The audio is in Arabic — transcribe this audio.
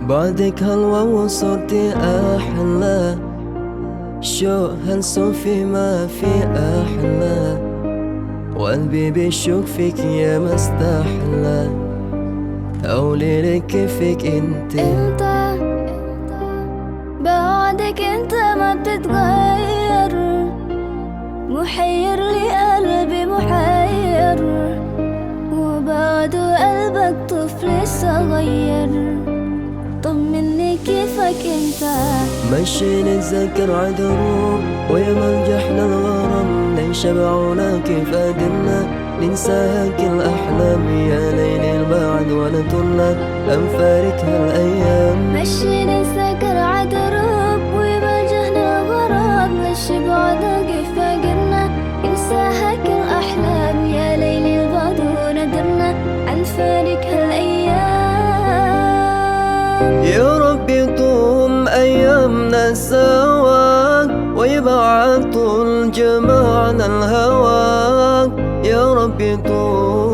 بعدك هلوى وصرتي أحلى، شوق هالصوفي ما في أحلى، وقلبي بيشوق فيك يا ما استحلى. قولي لك كيفك انت بعدك انت ما بتتغير، محير لي قلبي محير، وبعده قلبك طفل صغير. طمني كيفك انت، مشي نتذكر عدروب ويا نجحنا الغرام، ليش شبعونا كيف قدرنا ننساها كل أحلام. يا ليل البعد ولا طلنا أنفارك هالأيام. مشي نتذكر عدروب ويواجهنا الغرام، ليش بعدها كيف قدرنا ننساها كل أحلام. يا ليل البعد وندرنا عن فارق هالأيام. يا ربي طوم أيامنا سواك، ويبعد طول جمعنا الهواك. يا ربي طول